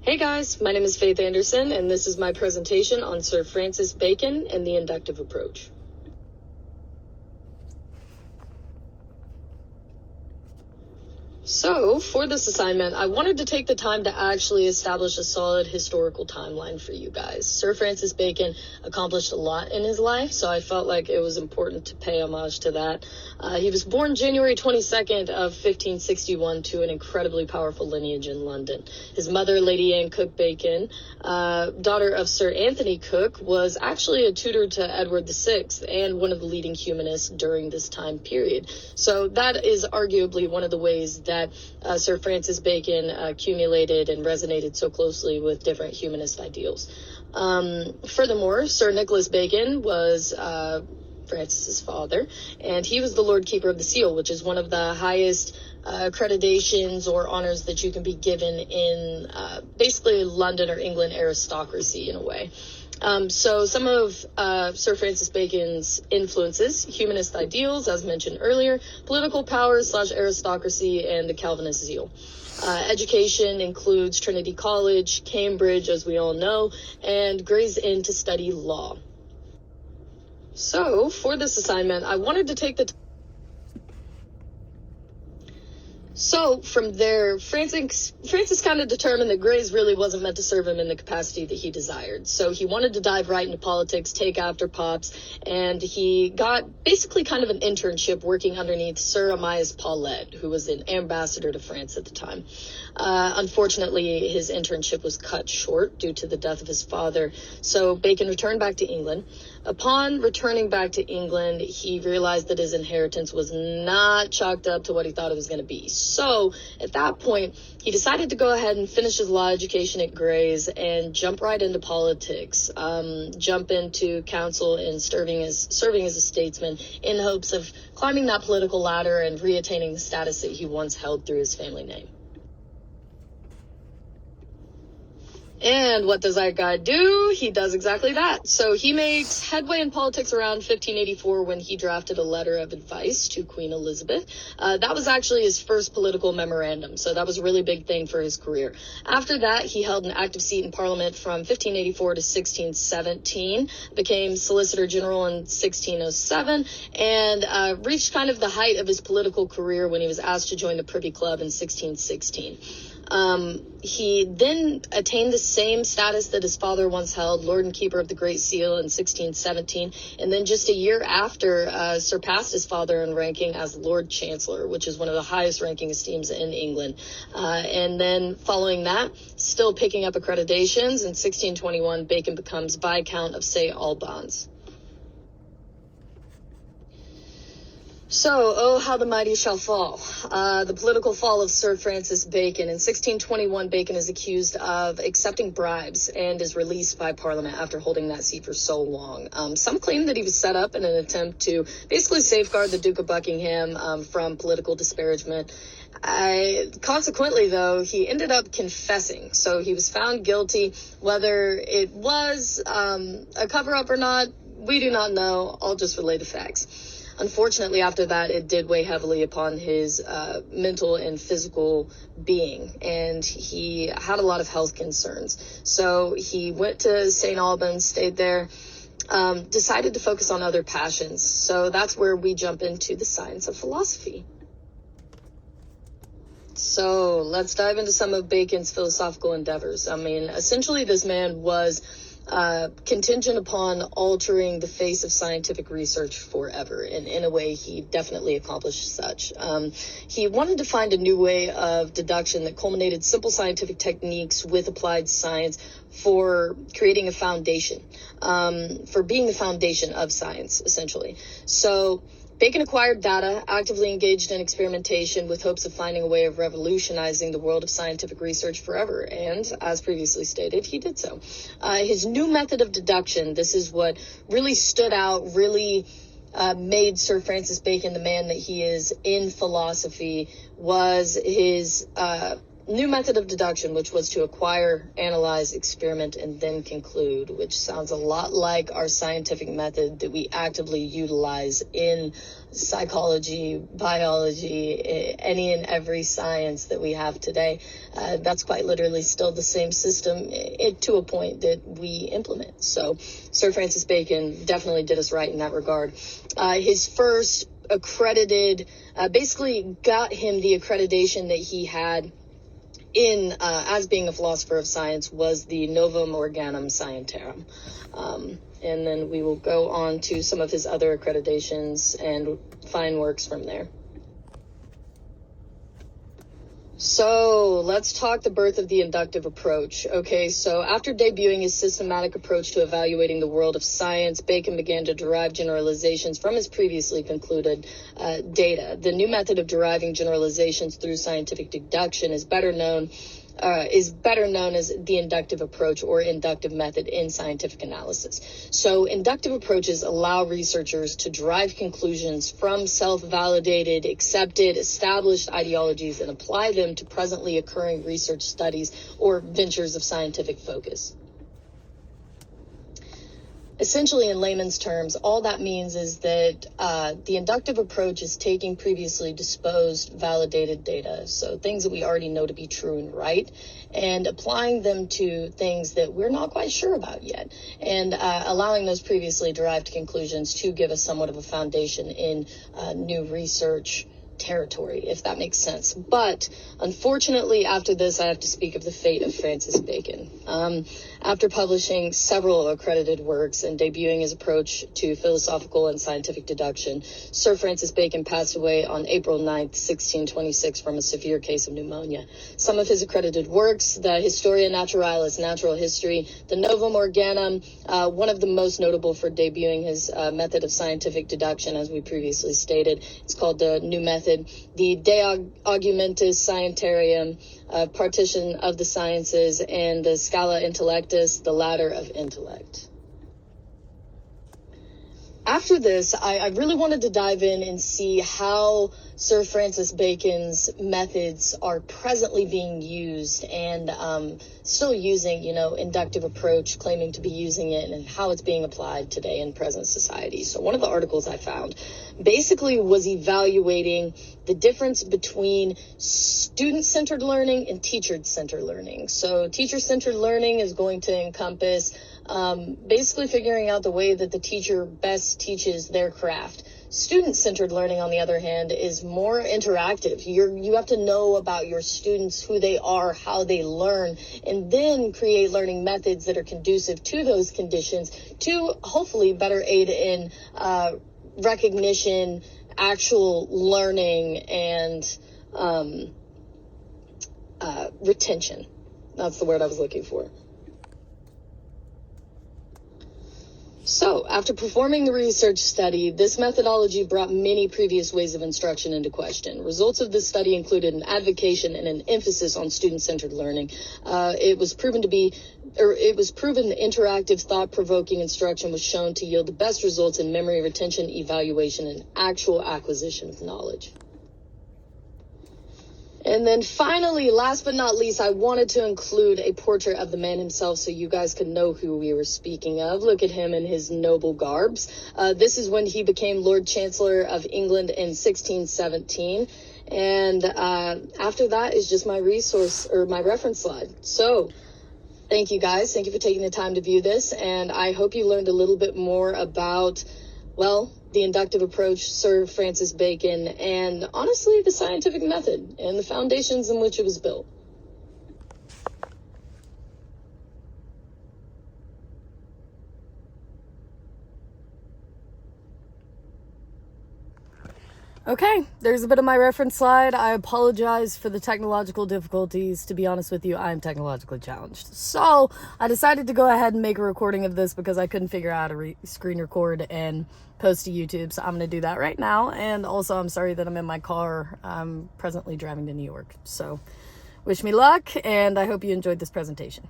Hey guys, my name is Faith Anderson, and this is my presentation on Sir Francis Bacon and the inductive approach. So, for this assignment, I wanted to take the time to actually establish a solid historical timeline for you guys. Sir Francis Bacon accomplished a lot in his life, so I felt like it was important to pay homage to that. He was born January 22nd of 1561 to an incredibly powerful lineage in London. His mother, Lady Anne Cook Bacon, daughter of Sir Anthony Cook, was actually a tutor to Edward VI and one of the leading humanists during this time period. So that is arguably one of the ways that Sir Francis Bacon accumulated and resonated so closely with different humanist ideals. Furthermore, Sir Nicholas Bacon was Francis's father, and he was the Lord Keeper of the Seal, which is one of the highest accreditations or honors that you can be given in basically London or England aristocracy in a way. So some of Sir Francis Bacon's influences: humanist ideals, as mentioned earlier, political power / aristocracy, and the Calvinist zeal. Education includes Trinity College, Cambridge, as we all know, and Gray's Inn to study law. So for this assignment, I wanted to take the So from there, Francis kind of determined that Gray's really wasn't meant to serve him in the capacity that he desired. So he wanted to dive right into politics, take after Pops, and he got basically kind of an internship working underneath Sir Amias Paulet, who was an ambassador to France at the time. Unfortunately, his internship was cut short due to the death of his father, so Bacon returned back to England. Upon returning back to England, he realized that his inheritance was not chalked up to what he thought it was going to be. So at that point, he decided to go ahead and finish his law education at Gray's and jump right into politics, jump into council and serving as a statesman in hopes of climbing that political ladder and reattaining the status that he once held through his family name. And what does that guy do? He does exactly that. So he makes headway in politics around 1584 when he drafted a letter of advice to Queen Elizabeth. That was actually his first political memorandum, so that was a really big thing for his career. After that, he held an active seat in Parliament from 1584 to 1617, became Solicitor General in 1607, and reached kind of the height of his political career when he was asked to join the Privy Club in 1616. He then attained the same status that his father once held, Lord and Keeper of the Great Seal, in 1617, and then just a year after surpassed his father in ranking as Lord Chancellor, which is one of the highest ranking esteems in England. And then following that, still picking up accreditations, in 1621, Bacon becomes Viscount of St. Albans. So, oh, how the mighty shall fall. The political fall of Sir Francis Bacon. In 1621, Bacon is accused of accepting bribes and is released by Parliament after holding that seat for so long. Some claim that he was set up in an attempt to basically safeguard the Duke of Buckingham from political disparagement. Consequently, though, he ended up confessing. So he was found guilty. Whether it was a cover-up or not, we do not know. I'll just relay the facts. Unfortunately, after that, it did weigh heavily upon his mental and physical being, and he had a lot of health concerns. So he went to St. Albans, stayed there, decided to focus on other passions. So that's where we jump into the science of philosophy. So let's dive into some of Bacon's philosophical endeavors. I mean, essentially, this man was contingent upon altering the face of scientific research forever, and in a way he definitely accomplished such. He wanted to find a new way of deduction that culminated simple scientific techniques with applied science for creating a foundation, for being the foundation of science, essentially. So Bacon acquired data, actively engaged in experimentation with hopes of finding a way of revolutionizing the world of scientific research forever. And as previously stated, he did so. His new method of deduction, this is what really stood out, really made Sir Francis Bacon the man that he is in philosophy, was his new method of deduction, which was to acquire, analyze, experiment, and then conclude, which sounds a lot like our scientific method that we actively utilize in psychology, biology, any and every science that we have today. That's quite literally still the same system to a point that we implement. So Sir Francis Bacon definitely did us right in that regard. His first accredited, basically got him the accreditation that he had in as being a philosopher of science, was the Novum Organum Scientiarum. And then we will go on to some of his other accreditations and fine works from there. So let's talk the birth of the inductive approach. Okay, so after debuting his systematic approach to evaluating the world of science, Bacon began to derive generalizations from his previously concluded data. The new method of deriving generalizations through scientific deduction is better known as the inductive approach or inductive method in scientific analysis. So inductive approaches allow researchers to derive conclusions from self-validated, accepted, established ideologies and apply them to presently occurring research studies or ventures of scientific focus. Essentially, in layman's terms, all that means is that the inductive approach is taking previously disposed, validated data, so things that we already know to be true and right, and applying them to things that we're not quite sure about yet, and allowing those previously derived conclusions to give us somewhat of a foundation in new research territory, if that makes sense. But unfortunately, after this, I have to speak of the fate of Francis Bacon. After publishing several accredited works and debuting his approach to philosophical and scientific deduction, Sir Francis Bacon passed away on April 9th, 1626 from a severe case of pneumonia. Some of his accredited works: the Historia Naturalis, Natural History; the Novum Organum, one of the most notable for debuting his method of scientific deduction, as we previously stated. It's called the New Method. The De Augmentis Scientiarum, Partition of the Sciences, and the Scala Intellectus, the Ladder of Intellect. After this, I really wanted to dive in and see how Sir Francis Bacon's methods are presently being used and still using, inductive approach, claiming to be using it, and how it's being applied today in present society. So one of the articles I found basically was evaluating the difference between student-centered learning and teacher-centered learning. So teacher-centered learning is going to encompass basically figuring out the way that the teacher best teaches their craft. Student-centered learning, on the other hand, is more interactive. You have to know about your students, who they are, how they learn, and then create learning methods that are conducive to those conditions to hopefully better aid in recognition, actual learning, and retention. That's the word I was looking for. So, after performing the research study, this methodology brought many previous ways of instruction into question. Results of this study included an advocacy and an emphasis on student-centered learning. It was proven that interactive, thought-provoking instruction was shown to yield the best results in memory retention, evaluation, and actual acquisition of knowledge. And then finally, last but not least, I wanted to include a portrait of the man himself so you guys could know who we were speaking of. Look at him in his noble garbs. This is when he became Lord Chancellor of England in 1617. And after that is just my my reference slide. So thank you guys. Thank you for taking the time to view this. And I hope you learned a little bit more about, the inductive approach, Sir Francis Bacon, and honestly, the scientific method and the foundations in which it was built. Okay, there's a bit of my reference slide. I apologize for the technological difficulties. To be honest with you, I'm technologically challenged. So I decided to go ahead and make a recording of this because I couldn't figure out how to screen record and post to YouTube. So I'm going to do that right now. And also, I'm sorry that I'm in my car. I'm presently driving to New York. So wish me luck, and I hope you enjoyed this presentation.